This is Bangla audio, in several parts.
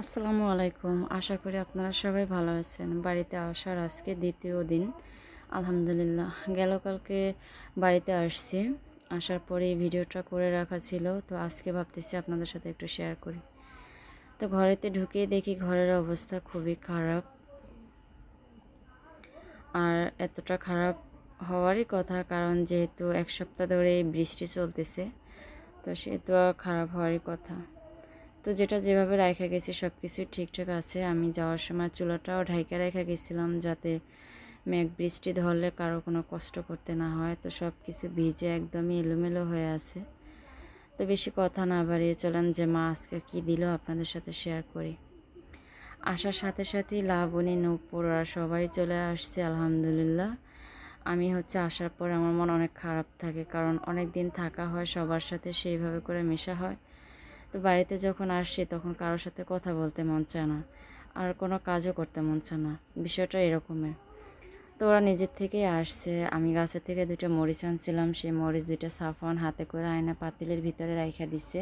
আসসালামু আলাইকুম। আশা করি আপনারা সবাই ভালো আছেন। বাড়িতে আসার আজকে দ্বিতীয় দিন। আলহামদুলিল্লাহ। কালকে বাড়িতে আসছি। আসার পরে এই ভিডিওটা করে রাখা ছিল। তো আজকে ভাবতেছি আপনাদের সাথে একটু শেয়ার করি। তো ঘরেতে ঢুকে দেখি ঘরের অবস্থা খুবই খারাপ। আর এতটা খারাপ হওয়ারই কথা, কারণ যেহেতু এক সপ্তাহ ধরে বৃষ্টি চলতেছে, তো সেহেতু খারাপ হওয়ারই কথা। তো যেটা যেভাবে রেখে গেছি সব কিছুই ঠিকঠাক আছে। আমি যাওয়ার সময় চুলাটাও ঢাইকা রেখে গেছিলাম, যাতে মেঘ বৃষ্টি ধরলে কারো কোনো কষ্ট করতে না হয়। তো সব কিছু ভিজে একদমই এলোমেলো হয়ে আছে। তো বেশি কথা না বাড়িয়ে চলেন যে মা আজকে কী দিল আপনাদের সাথে শেয়ার করি। আসার সাথে সাথেই লাবণী, নূপুর ওরা সবাই চলে আসছে আলহামদুলিল্লাহ। আমি আসার পর আমার মন অনেক খারাপ থাকে, কারণ অনেক দিন থাকা হয় সবার সাথে, সেইভাবে করে মেশা হয়। তো বাড়িতে যখন আসছি তখন কারোর সাথে কথা বলতে মন চায় না, আর কোনো কাজও করতে মন চায় না। বিষয়টা এরকমের। তো ওরা নিজের থেকেই আসছে। আমি গাছের থেকে 2টা মরিচ আনছিলাম, সেই মরিচ 2টা সাফওয়ান হাতে করে আয়না পাতিলের ভিতরে রাইখা দিছে।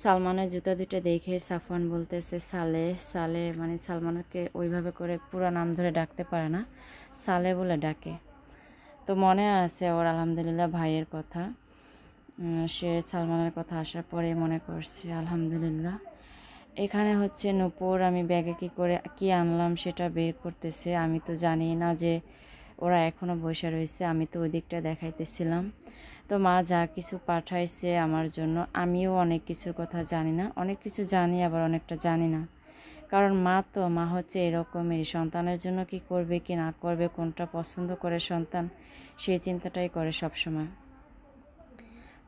সালমানের জুতা 2টা দেখে সাফওয়ান বলতেছে সালে সালে, মানে সালমানকে ওইভাবে করে পুরো নাম ধরে ডাকতে পারে না, সালে বলে ডাকে। তো মনে আছে ওর আলহামদুলিল্লাহ ভাইয়ের কথা। সে সালমানের কথা আসার পরে মনে করছে আলহামদুলিল্লাহ। এখানে নূপুর আমি ব্যাগে কি আনলাম সেটা বের করতেছে। আমি তো জানি না যে ওরা এখনও বসে রয়েছে, আমি তো ওই দিকটা দেখাইতেছিলাম। তো মা যা কিছু পাঠাইছে আমার জন্য, আমিও অনেক কিছুর কথা জানি না, অনেক কিছু জানি আবার অনেকটা জানি না। কারণ মা এরকমেরই, সন্তানের জন্য কি করবে কি না করবে, কোনটা পছন্দ করে সন্তান, সেই চিন্তাটাই করে সবসময়।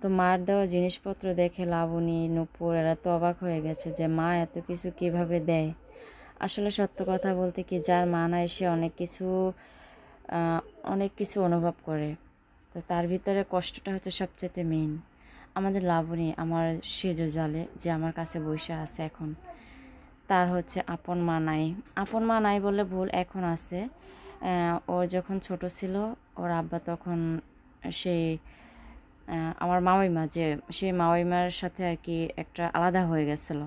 তো মার দেওয়া জিনিসপত্র দেখে লাবণী, নূপুর এরা তো অবাক হয়ে গেছে যে মা এত কিছু কিভাবে দেয়। আসলে সত্য কথা বলতে কি, যার মা নাই সে অনেক কিছু অনুভব করে। তো তার ভিতরে কষ্টটা সবচেয়ে মেইন। আমাদের লাবণী আমার সেজো জালে যে আমার কাছে বসে আছে এখন, তার আপন মা নাই। আপন মা নাই বললে ভুল, এখন আছে। ও যখন ছোট ছিল ওর আব্বা তখন সেই আমার মামিমা, যে সেই মামিমার সাথে আর কি একটা আলাদা হয়ে গেছিলো।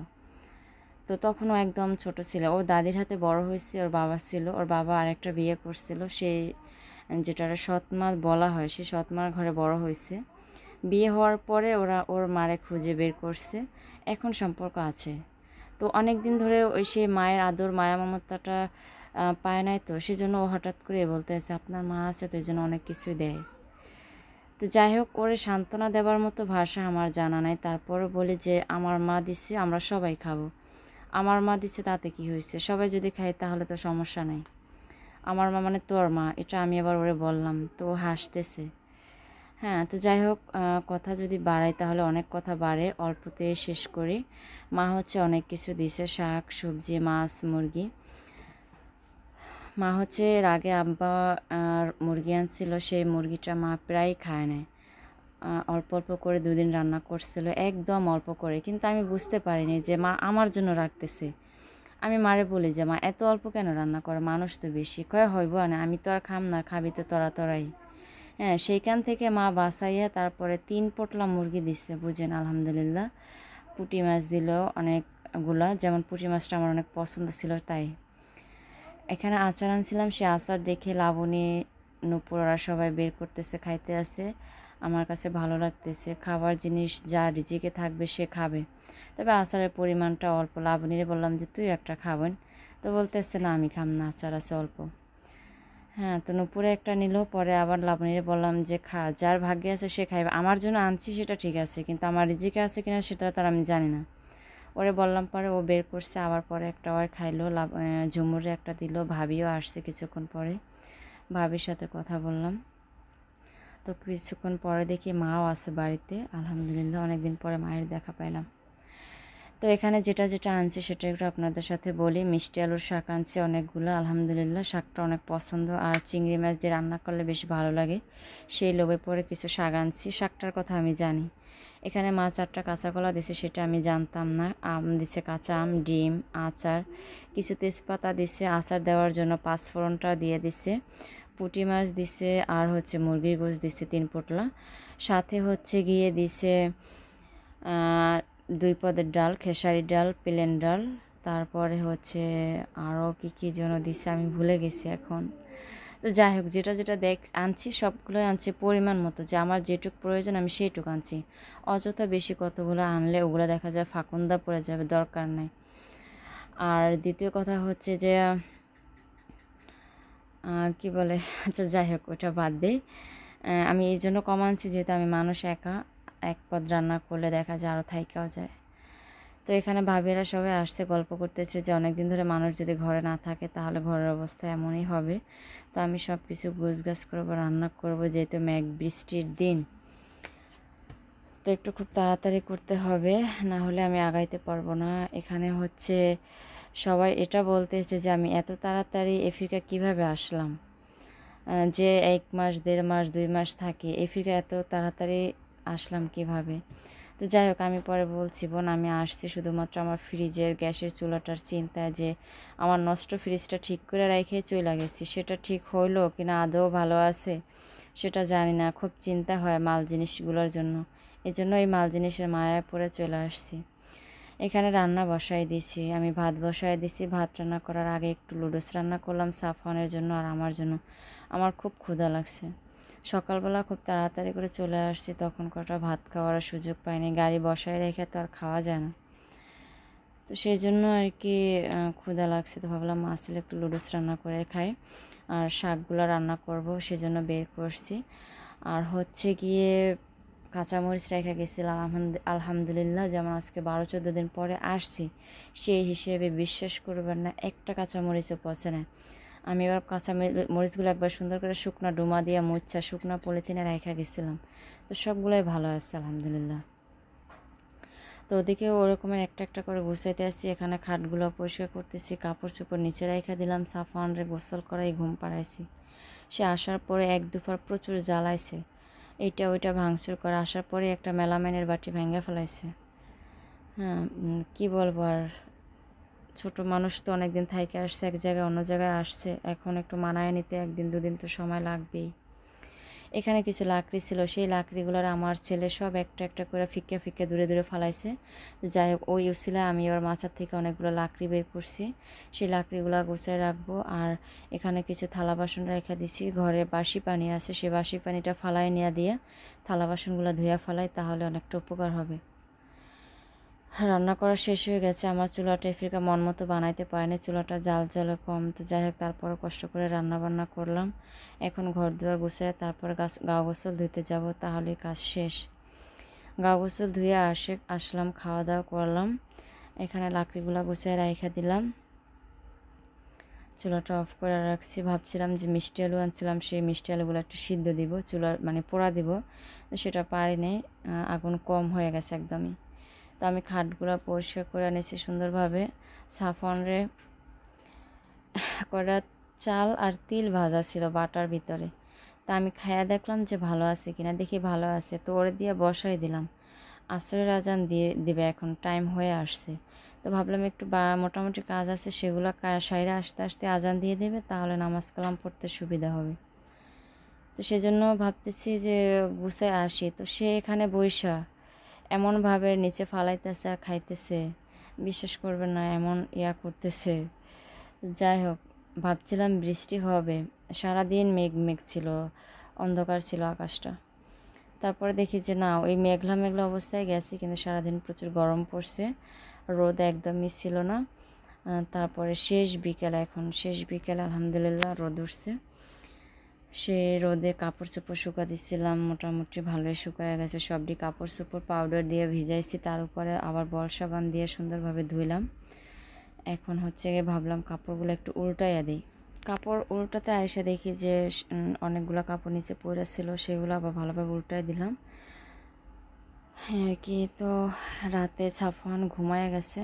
তো তখনও একদম ছোট ছিল। ওর দাদির হাতে বড় হয়েছে। ওর বাবা ছিল, ওর বাবা আরেকটা বিয়ে করছিল, সেই যেটা সৎমা বলা হয়, সেই সৎমার ঘরে বড় হয়েছে। বিয়ে হওয়ার পরে ওর মারে খুঁজে বের করছে, এখন সম্পর্ক আছে। তো অনেক দিন ধরে ওই সেই মায়ের আদর মায়া মমতাটা পায় নাই, তো সেজন্য ও হঠাৎ করে বলতেছে আপনার মা আছে তো, এই জন্য অনেক কিছুই দেয়। তো যাই হোক, ওরে সান্ত্বনা দেওয়ার মতো ভাষা আমার জানা নাই। তারপরও বলি যে আমার মা দিচ্ছে, আমরা সবাই খাবো। আমার মা দিচ্ছে তাতে কি হয়েছে, সবাই যদি খায় তাহলে তো সমস্যা নাই। আমার মা মানে তোর মা, এটা আমি আবার ওরে বললাম, তো ও হাসতেছে। হ্যাঁ, তো যাই হোক, কথা যদি বাড়াই তাহলে অনেক কথা বাড়ে, অল্পতে শেষ করি। মা অনেক কিছু দিছে, শাক সবজি মাছ মুরগি। মা এর আগে আব্বা মুরগি আনছিল, সেই মুরগিটা মা প্রায় খায় না। অল্প অল্প করে 2 দিন রান্না করছিল, একদম অল্প করে। কিন্তু আমি বুঝতে পারিনি যে মা আমার জন্য রাখতেছে। আমি মারে বলি যে মা এত অল্প কেন রান্না করে, মানুষ তো বেশি। কয় হইব না, আমি তো আর খাম না, খাবি তো তোরাই। হ্যাঁ, সেইখান থেকে মা বাসাইয়া তারপরে 3 পোটলা মুরগি দিচ্ছে, বুঝেন আলহামদুলিল্লাহ। পুঁটি মাছ দিল অনেকগুলা, যেমন পুঁটি মাছটা আমার অনেক পছন্দ ছিল তাই। এখানে আচার আনছিলাম, সে আচার দেখে লাবণী, নূপুর ওরা সবাই বের করতেছে, খাইতে আছে। আমার কাছে ভালো লাগতেছে। খাবার জিনিস যা রিজিকে থাকবে সে খাবে, তবে আচারের পরিমাণটা অল্প। লাবণীরে বললাম যে তুই একটা খাবেন, তো বলতেছে না আমি খাম না, আচার আছে অল্প। হ্যাঁ, তো নূপুরে একটা নিল, পরে আবার লাবণীরে বললাম যে খা, যার ভাগ্যে আছে সে খাইবে। আমার জন্য আনছি সেটা ঠিক আছে, কিন্তু আমার রিজিকে আছে কিনা সেটা তার আমি জানি না। ওরে বললাম, পরে ও বের করছে, আবার পরে একটা ওই খাইলো। ঝুমুরে একটা দিল, ভাবিও আসছে কিছুক্ষণ পরে, ভাবির সাথে কথা বললাম। তো কিছুক্ষণ পরে দেখি মাও আছে বাড়িতে, আলহামদুলিল্লাহ অনেকদিন পরে মায়ের দেখা পাইলাম। তো এখানে যেটা যেটা আনছে সেটা একটু আপনাদের সাথে বলি। মিষ্টি আলুর শাক আনছে অনেকগুলো, আলহামদুলিল্লাহ শাকটা অনেক পছন্দ, আর চিংড়ি মাছ দিয়ে রান্না করলে বেশ ভালো লাগে, সেই লোভে পরে কিছু শাক আনছি। শাকটার কথা আমি জানি। এখানে মা 4টা কাঁচা কলা দিছে, সেটা আমি জানতাম না। আম দিছে, কাঁচা আম, ডিম, আচার, কিছু তেজপাতা দিছে আচার দেওয়ার জন্য, 5 ফোড়নটা দিয়ে দিছে, পুঁটি মাছ দিছে, আর মুরগির গোশ দিছে 3 পোটলা, সাথে গিয়ে দিছে 2 পদের ডাল, খেসারি ডাল, প্লেন ডাল, তারপরে হচ্ছে আরও কী কী যেন দিছে আমি ভুলে গেছি এখন। তো যাই হোক, যেটা যেটা আনছি সবগুলোই আনছি পরিমাণ মতো, যে আমার যেটুকু প্রয়োজন আমি সেইটুকু আনছি। অযথা বেশি কতগুলো আনলে ওগুলো দেখা যায় ফাঁকুন্দা পড়ে যাবে, দরকার নাই। আর দ্বিতীয় কথা হচ্ছে যে কি বলে, আচ্ছা যাই হোক ওটা বাদ দিই। আমি এই জন্য কম আনছি যেহেতু আমি মানুষ একা, এক পদ রান্না করলে দেখা যায় আরও থাইকাও যায়। তো এখানে ভাবিরা সবাই আসছে, গল্প করতেছে যে অনেক দিন ধরে মানুষ যদি ঘরে না থাকে তাহলে ঘরের অবস্থা এমনই হবে। তো আমি সব কিছু গোছগাছ করবো, রান্না করব, যেহেতু মেঘ বৃষ্টির দিন। তো একটু খুব তাড়াতাড়ি করতে হবে, না হলে আমি আগাইতে পারবো না। এখানে হচ্ছে সবাই এটা বলতেছে যে আমি এত তাড়াতাড়ি আফ্রিকা কিভাবে আসলাম, যে 1 মাস 1.5 মাস 2 মাস থাকি, আফ্রিকা এত তাড়াতাড়ি আসলাম কিভাবে। তো যাই হোক, আমি পরে বলছি বোন আমি আসছি শুধুমাত্র আমার ফ্রিজের গ্যাসের চুলাটার চিন্তায়, যে আমার নষ্ট ফ্রিজটা ঠিক করে রেখে চলে গেছি, সেটা ঠিক হইলো কিনা, আদৌ ভালো আছে সেটা জানি না। খুব চিন্তা হয় মাল জিনিসগুলোর জন্য, এই জন্য এই মাল জিনিসের মায়ায় পড়ে চলে আসছি। এখানে রান্না বসাই দিছি, আমি ভাত বসাই দিছি। ভাত রান্না করার আগে একটু লুডুস রান্না করলাম সাফওয়ানের জন্য আর আমার জন্য। আমার খুব ক্ষুধা লাগছে, সকালবেলা খুব তাড়াতাড়ি করে চলে আসছি, তখন কটা ভাত খাওয়ার সুযোগ পাইনি, গাড়ি বসায় রেখে তো আর খাওয়া যায় না। তো সেই জন্য আর কি ক্ষুধা লাগছে, তো ভাবলাম আসলে একটু লুডুস রান্না করে খাই, আর শাকগুলো রান্না করব সেজন্য বের করছি। আর হচ্ছে গিয়ে কাঁচামরিচ রেখে গেছিলাম, আলহামদুলিল্লাহ, যেমন আজকে 12-14 দিন পরে আসছি, সেই হিসেবে বিশ্বাস করবেন না একটা কাঁচামরিচও পচে না। আমি এবার কাঁচা মরিচগুলো একবার সুন্দর করে শুকনো ডুমা দিয়ে মুচ্ছা শুকনো পলিথিনে রেখে গেছিলাম, তো সবগুলোই ভালো আছে আলহামদুলিল্লাহ। তো ওদিকেও ওরকমের একটা একটা করে গুছাইতে আসছি। এখানে খাটগুলো পরিষ্কার করতেছি, কাপড় চোপড় নিচে রেখে দিলাম, সাফওয়ানরে গোসল করাই ঘুম পাড়াইছি। সে আসার পরে 1-2 প্রচুর জ্বালাইছে, এইটা ওইটা ভাঙচুর করে আসার পরে একটা মেলামাইনের বাটি ভেঙে ফেলাইছে। হ্যাঁ, কি বলবো আর, ছোট মানুষ তো অনেকদিন থাইকে আসছে, এক জায়গায় অন্য জায়গায় আসছে, এখন একটু মানায় নিতে 1-2 দিন তো সময় লাগবেই। এখানে কিছু লাকড়ি ছিল, সেই লাকড়িগুলোর আমার ছেলে সব একটা একটা করে ফিকে ফিকে দূরে দূরে ফালাইছে। যাই হোক, ওই উসিলায় আমি ওর মাচার থেকে অনেকগুলো লাকড়ি বের করছি, সেই লাকড়িগুলো গুছিয়ে রাখবো। আর এখানে কিছু থালা বাসন রেখে দিছি, ঘরে বাসি পানি আছে, সেই বাসি পানিটা ফালাই নিয়ে দিয়ে থালা বাসনগুলো ধুয়ে ফালাই, তাহলে অনেকটা উপকার হবে। রান্না করা শেষ হয়ে গেছে, আমার চুলাটা আফ্রিকা মন মতো বানাইতে পারেনি, চুলাটা জাল জলে কম। তো যাই হোক, তারপরে কষ্ট করে রান্না বান্না করলাম। এখন ঘর দুয়ার গুছায় তারপর গা গোসল ধুতে যাব, তাহলে কাজ শেষ। গা গোসল ধুয়ে আসলাম, খাওয়া দাওয়া করলাম। এখানে লাকড়িগুলো গুছিয়ে রেখে দিলাম, চুলাটা অফ করে রাখছি। ভাবছিলাম যে মিষ্টি আলু আনছিলাম, সেই মিষ্টি আলুগুলো একটু সিদ্ধ দিব, চুলার মানে পোড়া দিব, সেটা পারিনি, আগুন কম হয়ে গেছে একদমই। তো আমি খাটগুলো পরিষ্কার করে নিয়েছি সুন্দরভাবে। সাফওয়ানরে কড়া চাল আর তিল ভাজা ছিল বাটার ভিতরে, তা আমি খাইয়া দেখলাম যে ভালো আছে কিনা, দেখি ভালো আছে, তো ওরে দিয়ে বসাই দিলাম। আসরের আজান দিবে, এখন টাইম হয়ে আসছে। তো ভাবলাম একটু মোটামুটি কাজ আছে, সেগুলো সাইরে আস্তে আস্তে আজান দিয়ে দেবে, তাহলে নামাজ কালাম পড়তে সুবিধা হবে। তো সেজন্য ভাবতেছি যে গুছায় আসি। তো সে এখানে বইসা এমনভাবে নিচে ফালাইতেছে আর খাইতেছে, বিশ্বাস করবে না, এমন করতেছে। যাই হোক, ভাবছিলাম বৃষ্টি হবে, সারাদিন মেঘ মেঘ ছিল, অন্ধকার ছিল আকাশটা। তারপরে দেখি যে না, ওই মেঘলা মেঘলা অবস্থায় গেছি, কিন্তু সারাদিন প্রচুর গরম পড়ছে, রোদ একদমই ছিল না। তারপরে শেষ বিকেল আলহামদুলিল্লাহ রোদ উঠছে। সে রোদে কাপড় চোপড় শুকা দিচ্ছিলাম, মোটামুটি ভালোই শুকায় গেছে সবটি কাপড় চোপড়, পাউডার দিয়ে ভিজাইছি, তার উপরে আবার বল সাবান দিয়ে সুন্দরভাবে ধুইলাম। এখন হচ্ছে ভাবলাম কাপড়গুলো একটু উল্টাইয়া দিই। কাপড় উল্টাতে আইসা দেখি যে অনেকগুলো কাপড় নিচে পড়ে ছিল, সেগুলো আবার ভালোভাবে উল্টাই দিলাম। হ্যাঁ কি, তো রাতে সাফওয়ান ঘুমায় গেছে,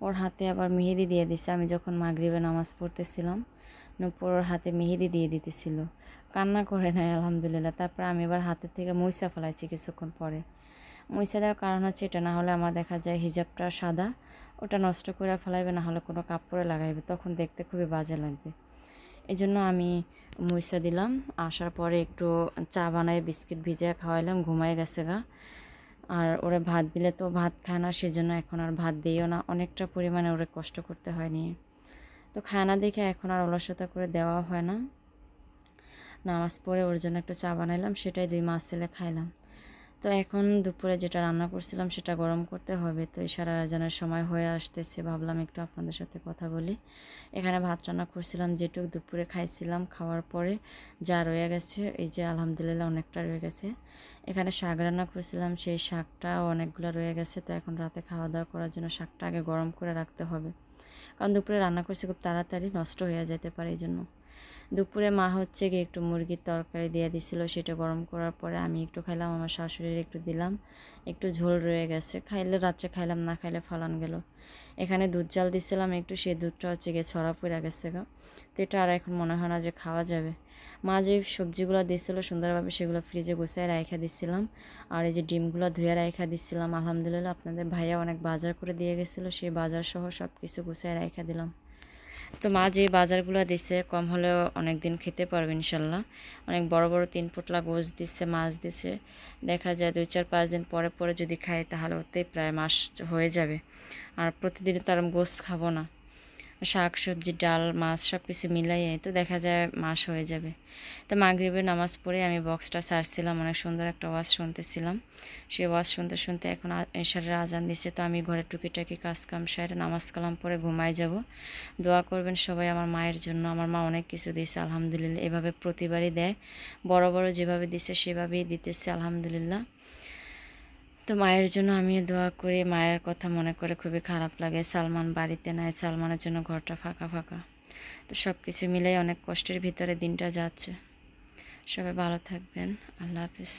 ওর হাতে আবার মেহেদি দিয়ে দিছে। আমি যখন মাগরিবে নামাজ পড়তেছিলাম, নূপুর ওর হাতে মেহেদি দিয়ে দিতেছিল, কান্না করে নাই আলহামদুলিল্লাহ। তারপর আমি এবার হাতের থেকে মুইসা ফেলাইছি কিছুক্ষণ পরে। মুইসা দেওয়ার কারণ হচ্ছে এটা, না হলে আমার দেখা যায় হিজাবটা সাদা, ওটা নষ্ট করে ফেলাইবে, না হলে কোনো কাপড়ে লাগাইবে, তখন দেখতে খুবই বাজে লাগবে। এই জন্য আমি মুইসা দিলাম। আসার পরে একটু চা বানাই বিস্কিট ভিজিয়ে খাওয়াইলাম, ঘুমাই গেছে গা। আর ওরে ভাত দিলে তো ভাত খায় না, সেজন্য এখন আর ভাত দিইও না, অনেকটা পরিমাণে ওরে কষ্ট করতে হয় নিয়ে। তো খায় না দেখে এখন আর অলসতা করে দেওয়া হয় না। নামাজ পড়ে ওর জন্য একটা চা বানাইলাম, সেটাই 2 মাস ছেলে খাইলাম। তো এখন দুপুরে যেটা রান্না করছিলাম সেটা গরম করতে হবে। তো ইশারার আজানের সময় হয়ে আসতেছে, ভাবলাম একটু আপনাদের সাথে কথা বলি। এখানে ভাত রান্না করছিলাম, যেটুকু দুপুরে খাইছিলাম, খাওয়ার পরে যা রয়ে গেছে, এই যে আলহামদুলিল্লাহ অনেকটা রয়ে গেছে। এখানে শাক রান্না করছিলাম, সেই শাকটাও অনেকগুলো রয়ে গেছে। তো এখন রাতে খাওয়া দাওয়া করার জন্য শাকটা আগে গরম করে রাখতে হবে, কারণ দুপুরে রান্না করছি খুব তাড়াতাড়ি নষ্ট হয়ে যেতে পারে, এই জন্য। দুপুরে মা হচ্ছে গিয়ে একটু মুরগির তরকারি দিয়ে দিছিল, সেটা গরম করার পরে আমি একটু খাইলাম, আমার শাশুড়ির একটু দিলাম, একটু ঝোল রয়ে গেছে, খাইলে রাত্রে খাইলাম, না খাইলে ফালান গেল। এখানে দুধ জাল দিছিলাম একটু, সেই দুধটা হচ্ছে গিয়ে ছড়া পড়ে গেছে গা। তো এটা আর এখন মনে হয় না যে খাওয়া যাবে। মা যে সবজিগুলো দিছিল সুন্দরভাবে সেগুলো ফ্রিজে গুছিয়ে রাইখা দিছিলাম, আর এই যে ডিমগুলো ধুয়ে রাইখা দিছিলাম। আলহামদুলিল্লাহ আপনাদের ভাইয়া অনেক বাজার করে দিয়ে গেছিলো, সেই বাজার সহ সব কিছু গুছিয়ে রাইখা দিলাম। তো মা যে বাজারগুলো দিছে কম হলেও অনেক দিন খেতে পারবে ইনশাল্লাহ। অনেক বড় বড় 3 পোটলা গোছ দিচ্ছে, মাছ দিছে। দেখা যায় 2-4-5 দিন পরে পরে যদি খাই তাহলে ওতেই প্রায় মাস হয়ে যাবে। আর প্রতিদিন তো আর গোছ খাবো না, শাক সবজি ডাল মাছ সব কিছু মিলাইয়ে তো দেখা যায় মাস হয়ে যাবে। তো মাগরিবের নামাজ পড়ে আমি বক্সটা ছাড়ছিলাম, অনেক সুন্দর একটা ওয়াজ শুনতেছিলাম। সেই ওয়াজ শুনতে শুনতে এখন এশারের আজান দিচ্ছে। তো আমি ঘরে টুকিটাকি কাজ কাম সেরে নামাজ কালাম পরে ঘুমাই যাব। দোয়া করবেন সবাই আমার মায়ের জন্য। আমার মা অনেক কিছু দিয়েছে আলহামদুলিল্লাহ, এভাবে প্রতিবারই দেয়, বড় বড় যেভাবে দিছে সেভাবেই দিতেছে আলহামদুলিল্লাহ। তো মায়ের জন্য আমি দোয়া করি। মায়ের কথা মনে করে খুবই খারাপ লাগে, সালমান বাড়িতে নাই, সালমানের জন্য ঘরটা ফাঁকা ফাঁকা। তো সব কিছু মিলাই অনেক কষ্টের ভিতরে দিনটা যাচ্ছে। সবাই ভালো থাকবেন, আল্লাহ হাফিজ।